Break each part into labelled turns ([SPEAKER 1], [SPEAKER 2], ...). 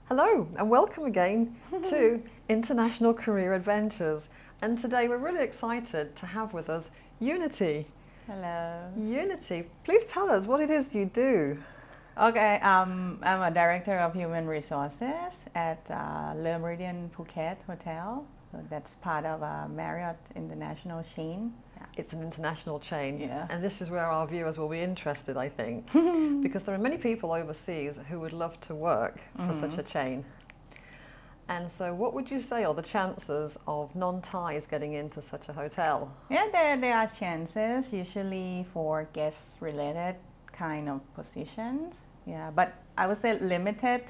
[SPEAKER 1] Hello and welcome again to International Career Adventures. And today we're really excited to have with us Unity.
[SPEAKER 2] Hello.
[SPEAKER 1] Unity, please tell us what it is you do.
[SPEAKER 2] Okay, I'm a director of human resources at Meridien Phuket Hotel. So that's part of Marriot international chain.
[SPEAKER 1] It's an international chain,
[SPEAKER 2] Yeah.
[SPEAKER 1] and this is where our viewers will be interested, I think, because there are many people overseas who would love to work for such a chain. And so what would you say are the chances of non-Thais getting into such a hotel?
[SPEAKER 2] Yeah, there are chances usually for guest-related kind of positions. Yeah, but I would say limited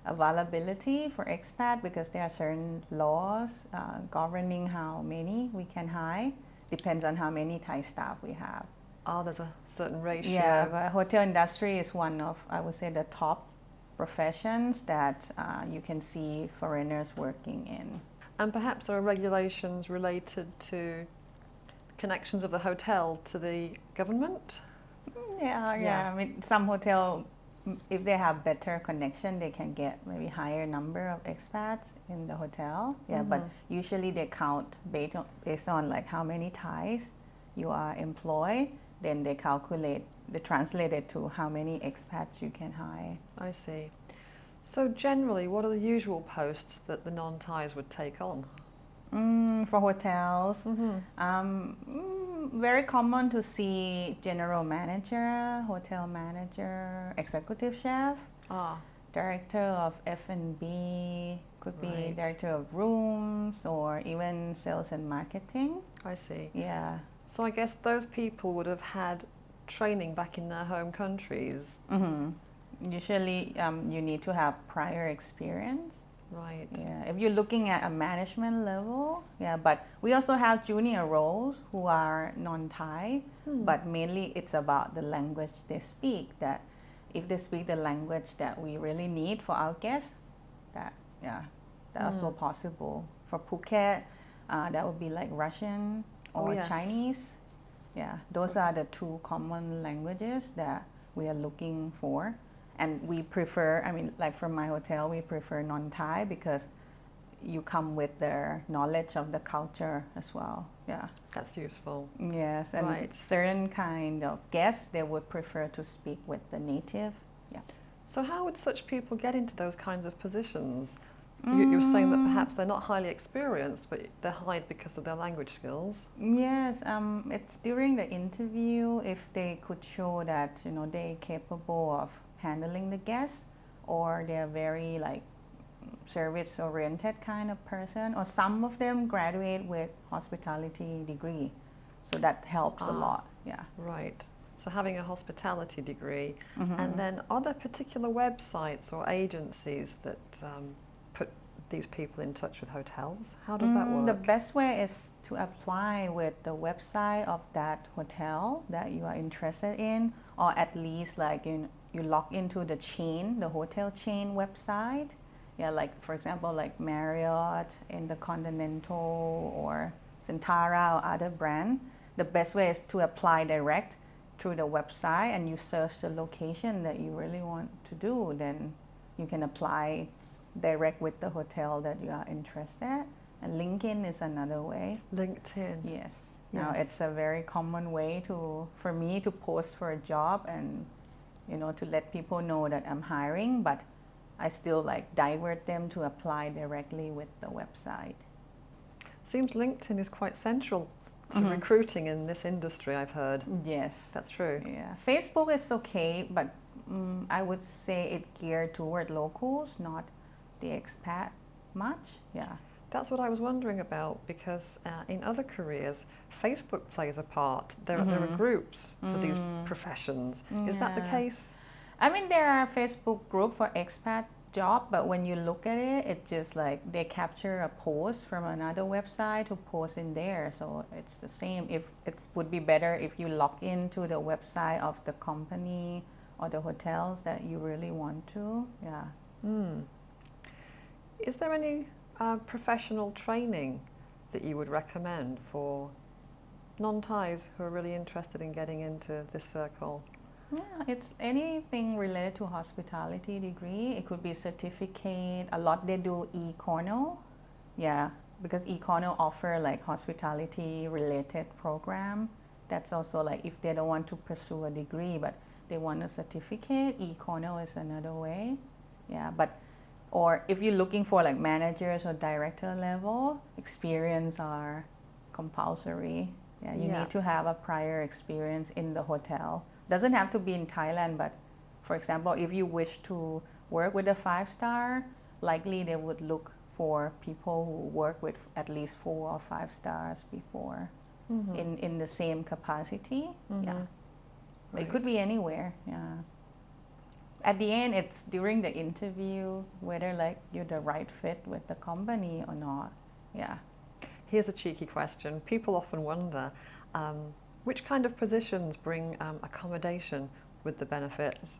[SPEAKER 2] availability for expat because there are certain laws governing how many we can hire. Depends on how many Thai staff we have.
[SPEAKER 1] Oh, there's a certain ratio.
[SPEAKER 2] Yeah, but hotel industry is one of, I would say, the top professions that you can see foreigners working in.
[SPEAKER 1] And perhaps there are regulations related to connections of the hotel to the government?
[SPEAKER 2] Yeah. I mean, some hotel, if they have better connection, they can get maybe higher number of expats in the hotel. Yeah, but usually they count based on like how many Thais you are employed. Then they translate it to how many expats you can hire.
[SPEAKER 1] I see. So generally, what are the usual posts that the non-Thais would take on?
[SPEAKER 2] For hotels, very common to see general manager, hotel manager, executive chef, director of F&B, could be director of rooms or even sales and marketing.
[SPEAKER 1] I see.
[SPEAKER 2] Yeah.
[SPEAKER 1] So I guess those people would have had training back in their home countries.
[SPEAKER 2] Usually you need to have prior experience.
[SPEAKER 1] Right.
[SPEAKER 2] Yeah, if you're looking at a management level, yeah, but we also have junior roles who are non-Thai, but mainly it's about the language they speak, that if they speak the language that we really need for our guests, that's also possible. For Phuket, that would be like Russian or Chinese. Yeah, those are the two common languages that we are looking for. And we prefer, I mean, like from my hotel, we prefer non-Thai because you come with their knowledge of the culture as well. Yeah.
[SPEAKER 1] That's useful.
[SPEAKER 2] Yes, and certain kind of guests, they would prefer to speak with the native. Yeah.
[SPEAKER 1] So how would such people get into those kinds of positions? You're saying that perhaps they're not highly experienced, but they're hired because of their language skills.
[SPEAKER 2] Yes, it's during the interview if they could show that they're capable of handling the guests, or they're very like service-oriented kind of person, or some of them graduate with hospitality degree, so that helps a lot. Yeah.
[SPEAKER 1] Right. So having a hospitality degree, and then are there particular websites or agencies that put these people in touch with hotels? How does that work?
[SPEAKER 2] The best way is to apply with the website of that hotel that you are interested in, or at least like you log into the chain, the hotel chain website. Yeah, like for example, like Marriott, Intercontinental, or Centara or other brand. The best way is to apply direct through the website, and you search the location that you really want to do. Then you can apply direct with the hotel that you are interested. And LinkedIn is another way.
[SPEAKER 1] LinkedIn.
[SPEAKER 2] Yes. Now it's a very common way for me to post for a job and to let people know that I'm hiring, but I still like divert them to apply directly with the website.
[SPEAKER 1] Seems LinkedIn is quite central to recruiting in this industry, I've heard.
[SPEAKER 2] Yes.
[SPEAKER 1] That's true.
[SPEAKER 2] Yeah. Facebook is okay, but I would say it geared toward locals, not the expat much. Yeah.
[SPEAKER 1] That's what I was wondering about, because in other careers, Facebook plays a part. There are groups for these professions. Is that the case?
[SPEAKER 2] I mean, there are Facebook groups for expat job, but when you look at it, it's just like they capture a post from another website to post in there. So it's the same. If it would be better if you log into the website of the company or the hotels that you really want to. Yeah.
[SPEAKER 1] Is there any professional training that you would recommend for non-Thais who are really interested in getting into this circle?
[SPEAKER 2] Yeah, it's anything related to hospitality degree. It could be certificate. A lot they do e-corno. Yeah, because e-corno offer like hospitality related program. That's also like if they don't want to pursue a degree but they want a certificate, e-corno is another way. Yeah, but or if you're looking for like managers or director level, experience are compulsory. Yeah, you need to have a prior experience in the hotel. Doesn't have to be in Thailand, but for example, if you wish to work with a 5-star, likely they would look for people who work with at least 4 or 5 stars before in the same capacity. Yeah. Right. It could be anywhere. Yeah. At the end, it's during the interview whether like you're the right fit with the company or not. Yeah.
[SPEAKER 1] Here's a cheeky question. People often wonder, which kind of positions bring accommodation with the benefits?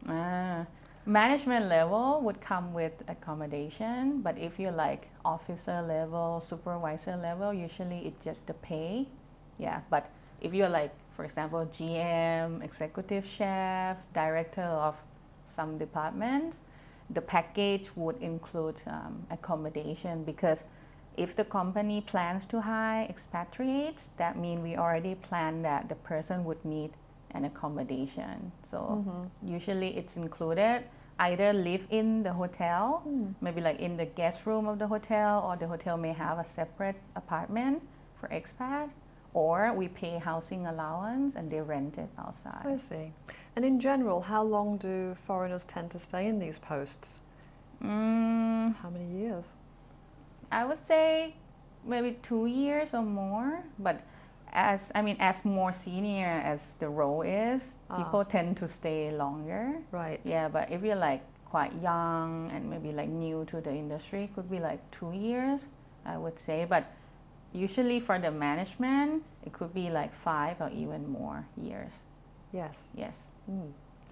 [SPEAKER 2] Management level would come with accommodation, but if you're like officer level, supervisor level, usually it's just the pay. Yeah, but if you're like, for example, GM, executive chef, director of some department, the package would include accommodation, because if the company plans to hire expatriates, that means we already plan that the person would need an accommodation. So usually it's included. Either live in the hotel, maybe like in the guest room of the hotel, or the hotel may have a separate apartment for expat, or we pay housing allowance and they rent it outside.
[SPEAKER 1] I see. And in general, how long do foreigners tend to stay in these posts? How many years?
[SPEAKER 2] I would say maybe 2 years or more, but as more senior as the role is, people tend to stay longer.
[SPEAKER 1] Right.
[SPEAKER 2] Yeah, but if you're like quite young and maybe like new to the industry, it could be like 2 years, I would say. But usually for the management, it could be like 5 or even more years.
[SPEAKER 1] Yes.
[SPEAKER 2] Yes.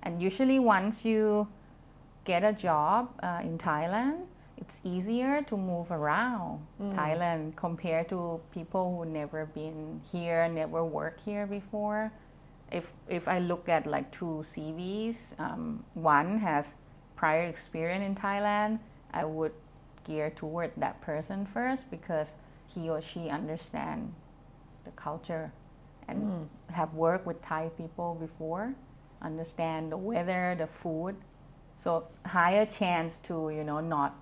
[SPEAKER 2] And usually once you get a job in Thailand, it's easier to move around Thailand compared to people who never been here, never worked here before. If I look at like 2 CVs, one has prior experience in Thailand, I would gear toward that person first, because he or she understand the culture and have worked with Thai people before, understand the weather, the food. So higher chance to, not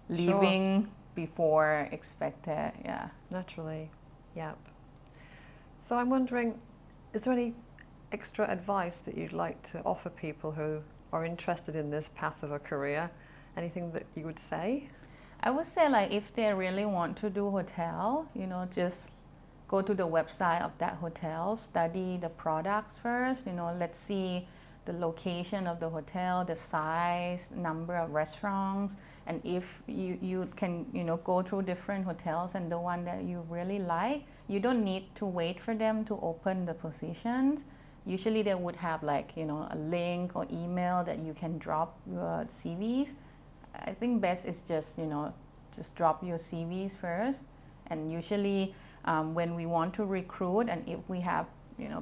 [SPEAKER 2] leaving before expected. Yeah.
[SPEAKER 1] Naturally. Yep. So I'm wondering, is there any extra advice that you'd like to offer people who are interested in this path of a career? Anything that you would say?
[SPEAKER 2] I would say like if they really want to do hotel, just go to the website of that hotel, study the products first, let's see the location of the hotel, the size, number of restaurants, and if you can go through different hotels and the one that you really like, you don't need to wait for them to open the positions. Usually they would have like a link or email that you can drop your CVs. I think best is just drop your CVs first, and usually when we want to recruit, and if we have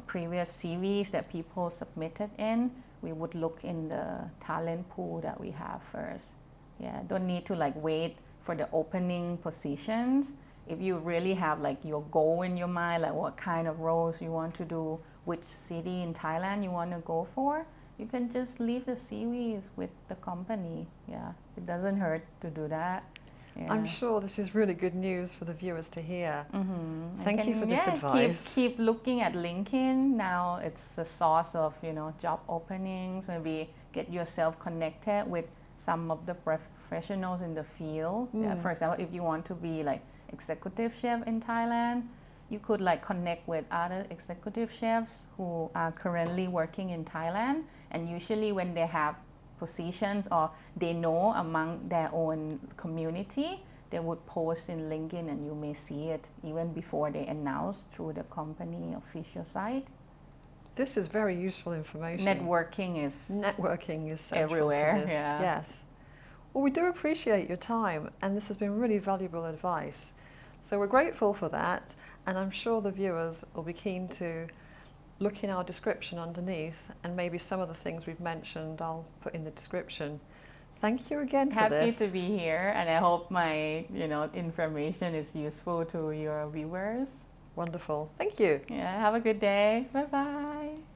[SPEAKER 2] previous CVs that people submitted in, we would look in the talent pool that we have first. Yeah, don't need to like wait for the opening positions. If you really have like your goal in your mind, like what kind of roles you want to do, which city in Thailand you want to go for, you can just leave the CVs with the company. Yeah, it doesn't hurt to do that. Yeah.
[SPEAKER 1] I'm sure this is really good news for the viewers to hear. Thank you for this advice.
[SPEAKER 2] Keep looking at LinkedIn. Now it's a source of job openings. Maybe get yourself connected with some of the professionals in the field. Yeah, for example, if you want to be like executive chef in Thailand, you could like connect with other executive chefs who are currently working in Thailand, and usually when they have positions or they know among their own community, they would post in LinkedIn and you may see it even before they announce through the company official site.
[SPEAKER 1] This is very useful information.
[SPEAKER 2] Networking is
[SPEAKER 1] central
[SPEAKER 2] everywhere.
[SPEAKER 1] To this.
[SPEAKER 2] Yeah.
[SPEAKER 1] Yes. Well, we do appreciate your time, and this has been really valuable advice. So we're grateful for that, and I'm sure the viewers will be keen to look in our description underneath, and maybe some of the things we've mentioned I'll put in the description. Thank you again for this.
[SPEAKER 2] Happy to be here, and I hope my information is useful to your viewers.
[SPEAKER 1] Wonderful. Thank you.
[SPEAKER 2] Yeah, have a good day. Bye bye.